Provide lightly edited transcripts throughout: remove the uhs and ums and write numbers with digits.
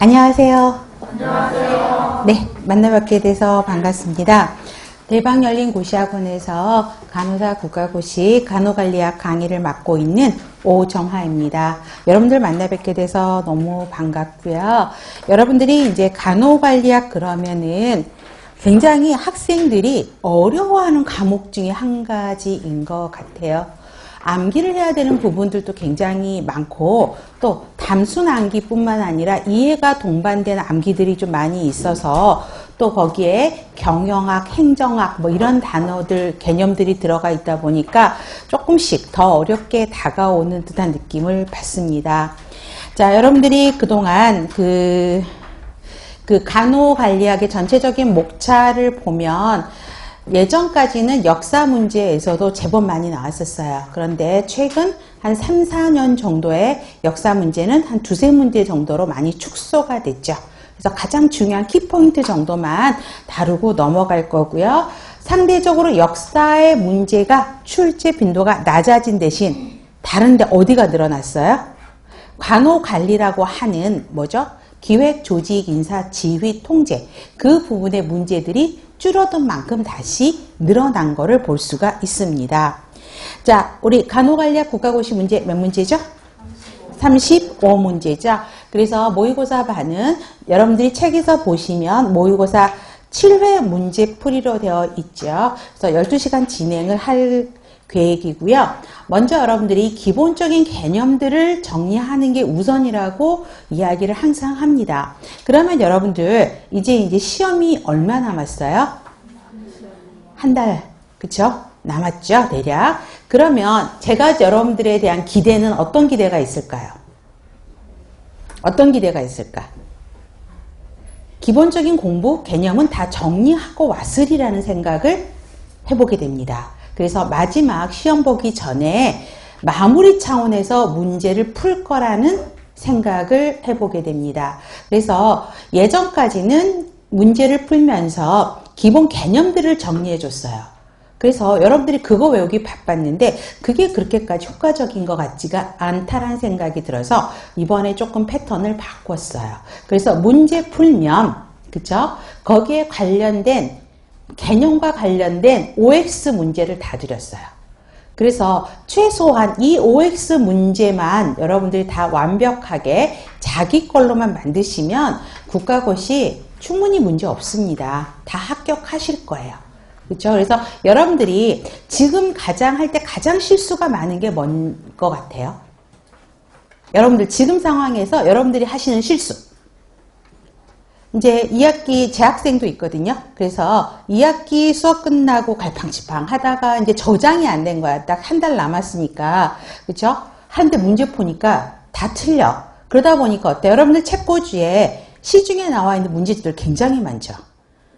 안녕하세요. 안녕하세요. 네, 만나뵙게 돼서 반갑습니다. 대박 열린 고시학원에서 간호사 국가고시 간호관리학 강의를 맡고 있는 오정하입니다. 여러분들 만나뵙게 돼서 너무 반갑고요. 여러분들이 이제 간호관리학 그러면은 굉장히 학생들이 어려워하는 과목 중에 한 가지인 것 같아요. 암기를 해야 되는 부분들도 굉장히 많고 또 단순 암기뿐만 아니라 이해가 동반된 암기들이 좀 많이 있어서 또 거기에 경영학, 행정학 뭐 이런 단어들, 개념들이 들어가 있다 보니까 조금씩 더 어렵게 다가오는 듯한 느낌을 받습니다. 자, 여러분들이 그동안 그 간호관리학의 전체적인 목차를 보면 예전까지는 역사 문제에서도 제법 많이 나왔었어요. 그런데 최근 한 3, 4년 정도의 역사 문제는 한 두세 문제 정도로 많이 축소가 됐죠. 그래서 가장 중요한 키포인트 정도만 다루고 넘어갈 거고요. 상대적으로 역사의 문제가 출제 빈도가 낮아진 대신 다른데 어디가 늘어났어요? 간호관리라고 하는 뭐죠? 기획, 조직, 인사, 지휘, 통제 그 부분의 문제들이 줄어든 만큼 다시 늘어난 거를 볼 수가 있습니다. 자, 우리 간호관리학 국가고시 문제 몇 문제죠? 35문제죠. 그래서 모의고사 반은 여러분들이 책에서 보시면 모의고사 7회 문제풀이로 되어 있죠. 그래서 12시간 진행을 할 계획이고요. 먼저 여러분들이 기본적인 개념들을 정리하는 게 우선이라고 이야기를 항상 합니다. 그러면 여러분들 이제 시험이 얼마 남았어요? 한 달, 그쵸? 남았죠, 대략. 그러면 제가 여러분들에 대한 기대는 어떤 기대가 있을까요? 어떤 기대가 있을까? 기본적인 공부, 개념은 다 정리하고 왔으리라는 생각을 해보게 됩니다. 그래서 마지막 시험 보기 전에 마무리 차원에서 문제를 풀 거라는 생각을 해보게 됩니다. 그래서 예전까지는 문제를 풀면서 기본 개념들을 정리해 줬어요. 그래서 여러분들이 그거 외우기 바빴는데 그게 그렇게까지 효과적인 것 같지가 않다라는 생각이 들어서 이번에 조금 패턴을 바꿨어요. 그래서 문제 풀면, 그쵸? 거기에 관련된 개념과 관련된 OX 문제를 다 드렸어요. 그래서 최소한 이 OX 문제만 여러분들이 다 완벽하게 자기 걸로만 만드시면 국가고시 충분히 문제 없습니다. 다 합격하실 거예요. 그렇죠? 그래서 여러분들이 지금 할 때 가장 실수가 많은 게 뭔 것 같아요? 여러분들 지금 상황에서 여러분들이 하시는 실수. 이제 2학기 재학생도 있거든요. 그래서 2학기 수업 끝나고 갈팡질팡 하다가 이제 저장이 안 된 거야. 딱 한 달 남았으니까. 그쵸? 하는데 문제 보니까 다 틀려. 그러다 보니까 어때요? 여러분들 책꽂이에 시중에 나와 있는 문제들 굉장히 많죠.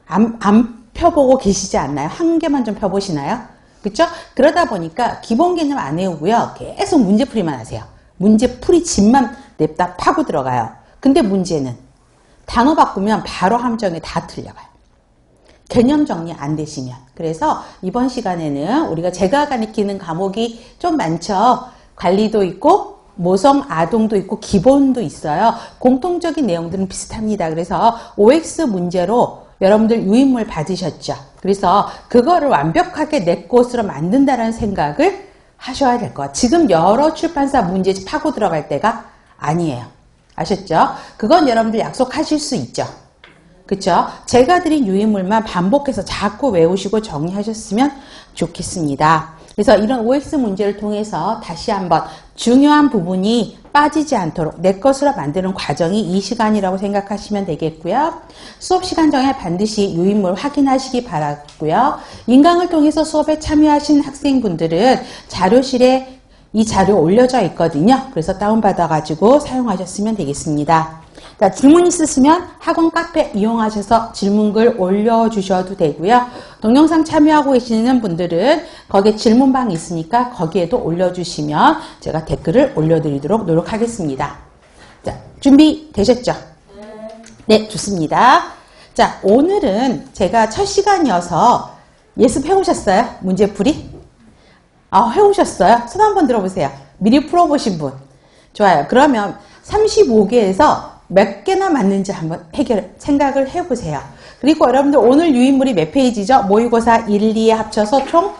안 펴보고 계시지 않나요? 한 개만 좀 펴보시나요? 그쵸? 그러다 보니까 기본 개념 안 외우고요. 계속 문제풀이만 하세요. 문제풀이 집만 냅다 파고 들어가요. 근데 문제는 단어 바꾸면 바로 함정에 다 틀려가요. 개념 정리 안 되시면. 그래서 이번 시간에는 우리가 제가 가르치는 과목이 좀 많죠. 관리도 있고 모성, 아동도 있고 기본도 있어요. 공통적인 내용들은 비슷합니다. 그래서 OX 문제로 여러분들 유인물 받으셨죠. 그래서 그거를 완벽하게 내 것으로 만든다는 생각을 하셔야 될 것 같아요. 지금 여러 출판사 문제집 파고 들어갈 때가 아니에요. 아셨죠? 그건 여러분들 약속하실 수 있죠. 그쵸? 제가 드린 유인물만 반복해서 자꾸 외우시고 정리하셨으면 좋겠습니다. 그래서 이런 OX 문제를 통해서 다시 한번 중요한 부분이 빠지지 않도록 내 것으로 만드는 과정이 이 시간이라고 생각하시면 되겠고요. 수업 시간 전에 반드시 유인물 확인하시기 바라고요. 인강을 통해서 수업에 참여하신 학생분들은 자료실에 이 자료 올려져 있거든요. 그래서 다운받아가지고 사용하셨으면 되겠습니다. 자, 질문 있으시면 학원 카페 이용하셔서 질문글 올려주셔도 되고요. 동영상 참여하고 계시는 분들은 거기에 질문방이 있으니까 거기에도 올려주시면 제가 댓글을 올려드리도록 노력하겠습니다. 자, 준비되셨죠? 네, 좋습니다. 자, 오늘은 제가 첫 시간이어서 예습해 오셨어요? 문제풀이? 해오셨어요? 손 한번 들어보세요. 미리 풀어보신 분. 좋아요. 그러면 35개에서 몇 개나 맞는지 한번 생각을 해보세요. 그리고 여러분들 오늘 유인물이 몇 페이지죠? 모의고사 1, 2에 합쳐서 총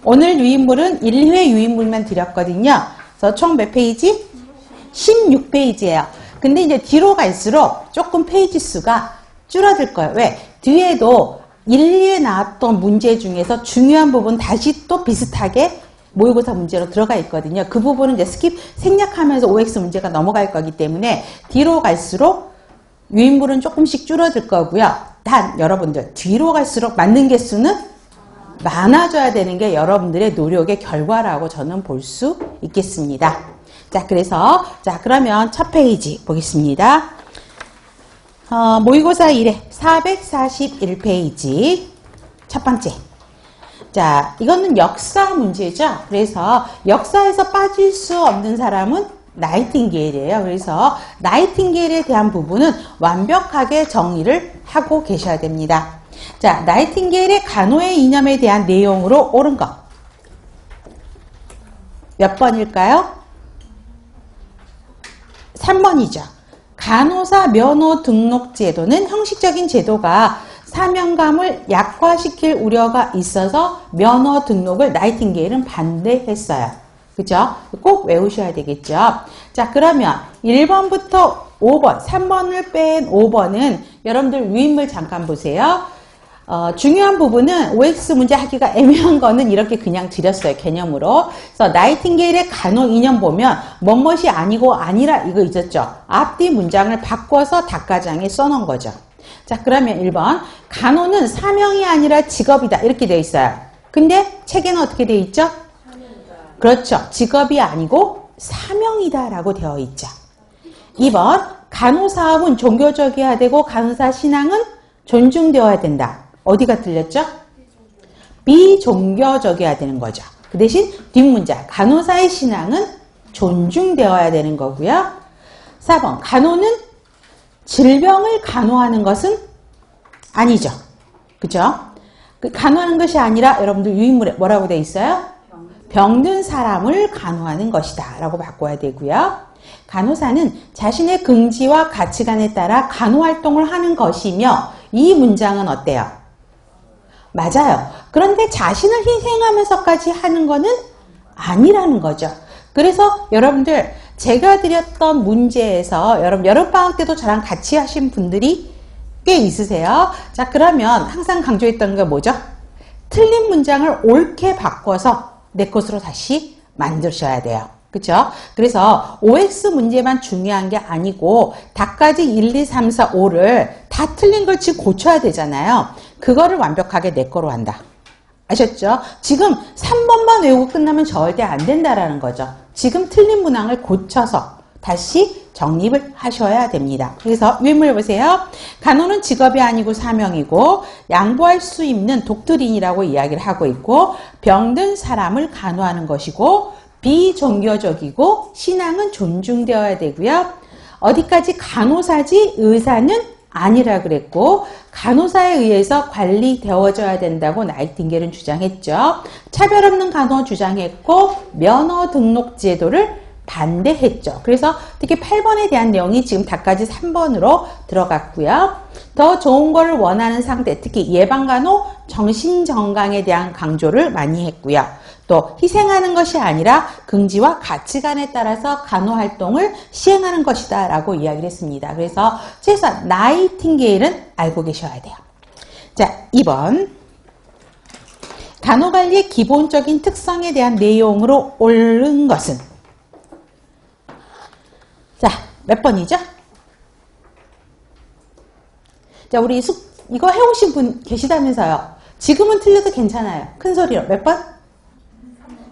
오늘 유인물은 1회 유인물만 드렸거든요. 그래서 총 몇 페이지? 16페이지예요. 근데 이제 뒤로 갈수록 조금 페이지 수가 줄어들 거예요. 왜? 뒤에도 1, 2에 나왔던 문제 중에서 중요한 부분 다시 또 비슷하게 모의고사 문제로 들어가 있거든요. 그 부분은 이제 스킵 생략하면서 OX 문제가 넘어갈 거기 때문에 뒤로 갈수록 유인물은 조금씩 줄어들 거고요. 단 여러분들 뒤로 갈수록 맞는 개수는 많아져야 되는 게 여러분들의 노력의 결과라고 저는 볼 수 있겠습니다. 자, 그래서 자 그러면 첫 페이지 보겠습니다. 모의고사 1회 441페이지 첫 번째. 자, 이거는 역사 문제죠. 그래서 역사에서 빠질 수 없는 사람은 나이팅게일이에요. 그래서 나이팅게일에 대한 부분은 완벽하게 정리를 하고 계셔야 됩니다. 자, 나이팅게일의 간호의 이념에 대한 내용으로 옳은 것. 몇 번일까요? 3번이죠. 간호사 면허 등록 제도는 형식적인 제도가 사명감을 약화시킬 우려가 있어서 면허 등록을 나이팅게일은 반대했어요. 그죠? 꼭 외우셔야 되겠죠? 자, 그러면 1번부터 5번, 3번을 뺀 5번은 여러분들 유인물 잠깐 보세요. 중요한 부분은 OX 문제 하기가 애매한 거는 이렇게 그냥 드렸어요. 개념으로. 그래서 나이팅게일의 간호 이념 보면 뭐뭇이 아니고 아니라 이거 있었죠. 앞뒤 문장을 바꿔서 닭가장에 써놓은 거죠. 자, 그러면 1번. 간호는 사명이 아니라 직업이다. 이렇게 되어 있어요. 근데 책에는 어떻게 되어 있죠? 그렇죠. 직업이 아니고 사명이다 라고 되어 있죠. 2번. 간호사업은 종교적이어야 되고 간호사 신앙은 존중되어야 된다. 어디가 틀렸죠? 비종교적이어야 되는 거죠. 그 대신 뒷문자 간호사의 신앙은 존중되어야 되는 거고요. 4번. 간호는 질병을 간호하는 것은 아니죠. 그죠? 간호하는 것이 아니라 여러분들 유인물에 뭐라고 되어 있어요? 병든 사람을 간호하는 것이다 라고 바꿔야 되고요. 간호사는 자신의 긍지와 가치관에 따라 간호활동을 하는 것이며 이 문장은 어때요? 맞아요. 그런데 자신을 희생하면서까지 하는 거는 아니라는 거죠. 그래서 여러분들 제가 드렸던 문제에서 여러분 여름방학 때도 저랑 같이 하신 분들이 꽤 있으세요. 자, 그러면 항상 강조했던 게 뭐죠? 틀린 문장을 옳게 바꿔서 내 것으로 다시 만드셔야 돼요. 그렇죠? 그래서 OX 문제만 중요한 게 아니고 다까지 1, 2, 3, 4, 5를 다 틀린 걸 지금 고쳐야 되잖아요. 그거를 완벽하게 내 거로 한다. 아셨죠? 지금 3번만 외우고 끝나면 절대 안 된다라는 거죠. 지금 틀린 문항을 고쳐서 다시 정립을 하셔야 됩니다. 그래서 유인물 보세요. 간호는 직업이 아니고 사명이고 양보할 수 있는 독트린이라고 이야기를 하고 있고 병든 사람을 간호하는 것이고 비종교적이고 신앙은 존중되어야 되고요. 어디까지 간호사지 의사는 아니라 그랬고 간호사에 의해서 관리되어져야 된다고 나이팅게일은 주장했죠. 차별 없는 간호 주장했고 면허 등록 제도를 반대했죠. 그래서 특히 8번에 대한 내용이 지금 다까지 3번으로 들어갔고요. 더 좋은 걸 원하는 상태, 특히 예방간호, 정신건강에 대한 강조를 많이 했고요. 또 희생하는 것이 아니라 긍지와 가치관에 따라서 간호활동을 시행하는 것이다 라고 이야기를 했습니다. 그래서 최소한 나이팅게일은 알고 계셔야 돼요. 자, 2번 간호관리의 기본적인 특성에 대한 내용으로 옳은 것은 자, 몇 번이죠? 자, 우리 이거 해오신 분 계시다면서요. 지금은 틀려도 괜찮아요. 큰 소리로. 몇 번?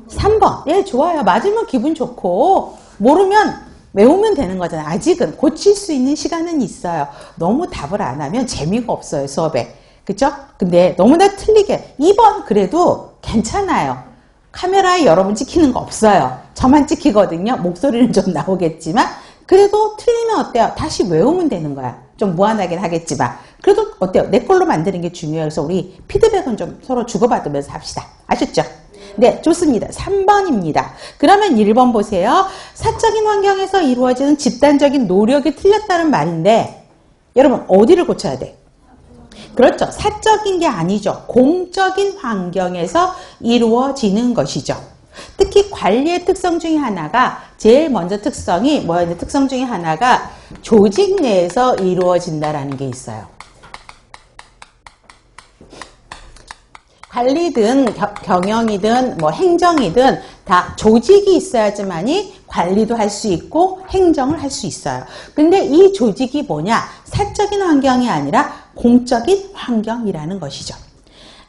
3번. 예, 좋아요. 맞으면 기분 좋고 모르면 외우면 되는 거잖아요. 아직은 고칠 수 있는 시간은 있어요. 너무 답을 안 하면 재미가 없어요, 수업에. 그쵸? 근데 너무나 틀리게 2번 그래도 괜찮아요. 카메라에 여러분 찍히는 거 없어요. 저만 찍히거든요. 목소리는 좀 나오겠지만 그래도 틀리면 어때요? 다시 외우면 되는 거야. 좀 무한하긴 하겠지만 그래도 어때요? 내 걸로 만드는 게 중요해요. 그래서 우리 피드백은 좀 서로 주고받으면서 합시다. 아셨죠? 네, 좋습니다. 3번입니다. 그러면 1번 보세요. 사적인 환경에서 이루어지는 집단적인 노력이 틀렸다는 말인데 여러분 어디를 고쳐야 돼? 그렇죠. 사적인 게 아니죠. 공적인 환경에서 이루어지는 것이죠. 특히 관리의 특성 중에 하나가 제일 먼저 특성이 뭐였는데 특성 중에 하나가 조직 내에서 이루어진다라는 게 있어요. 관리든 경영이든 뭐 행정이든 다 조직이 있어야지만이 관리도 할 수 있고 행정을 할 수 있어요. 근데 이 조직이 뭐냐? 사적인 환경이 아니라 공적인 환경이라는 것이죠.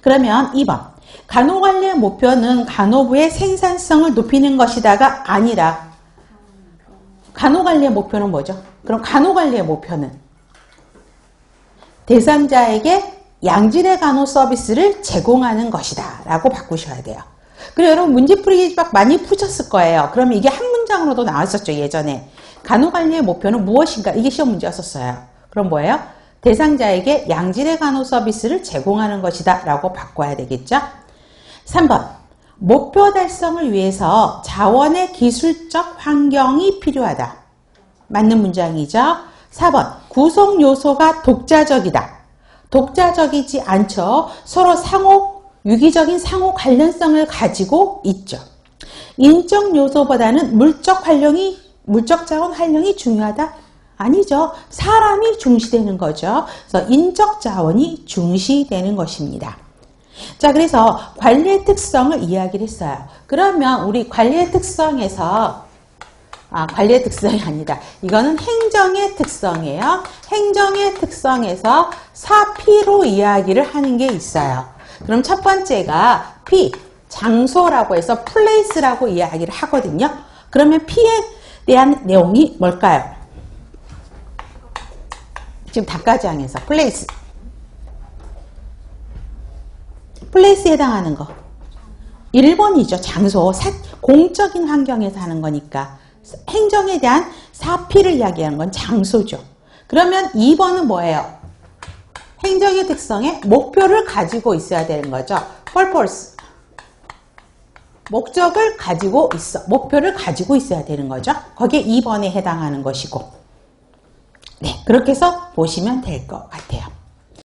그러면 2번. 간호관리의 목표는 간호부의 생산성을 높이는 것이다가 아니라 간호관리의 목표는 뭐죠? 그럼 간호관리의 목표는 대상자에게 양질의 간호 서비스를 제공하는 것이다 라고 바꾸셔야 돼요. 그리고 여러분 문제풀이 많이 푸셨을 거예요. 그러면 이게 한 문장으로도 나왔었죠. 예전에 간호관리의 목표는 무엇인가 이게 시험 문제였었어요. 그럼 뭐예요? 대상자에게 양질의 간호 서비스를 제공하는 것이다 라고 바꿔야 되겠죠. 3번 목표 달성을 위해서 자원의 기술적 환경이 필요하다. 맞는 문장이죠. 4번 구성 요소가 독자적이다. 독자적이지 않죠. 서로 유기적인 상호 관련성을 가지고 있죠. 인적 요소보다는 물적 자원 활용이 중요하다? 아니죠. 사람이 중시되는 거죠. 그래서 인적 자원이 중시되는 것입니다. 자, 그래서 관리의 특성을 이야기를 했어요. 그러면 우리 관리의 특성에서 관리의 특성이 아니다. 이거는 행정의 특성이에요. 행정의 특성에서 4P로 이야기를 하는 게 있어요. 그럼 첫 번째가 P, 장소라고 해서 place라고 이야기를 하거든요. 그러면 P에 대한 내용이 뭘까요? 지금 답가지항에서 place. place에 해당하는 거. 1번이죠. 장소. 공적인 환경에서 하는 거니까. 행정에 대한 4P를 이야기하는 건 장소죠. 그러면 2번은 뭐예요? 행정의 특성에 목표를 가지고 있어야 되는 거죠. purpose. 목적을 가지고 목표를 가지고 있어야 되는 거죠. 거기에 2번에 해당하는 것이고. 네, 그렇게 해서 보시면 될 것 같아요.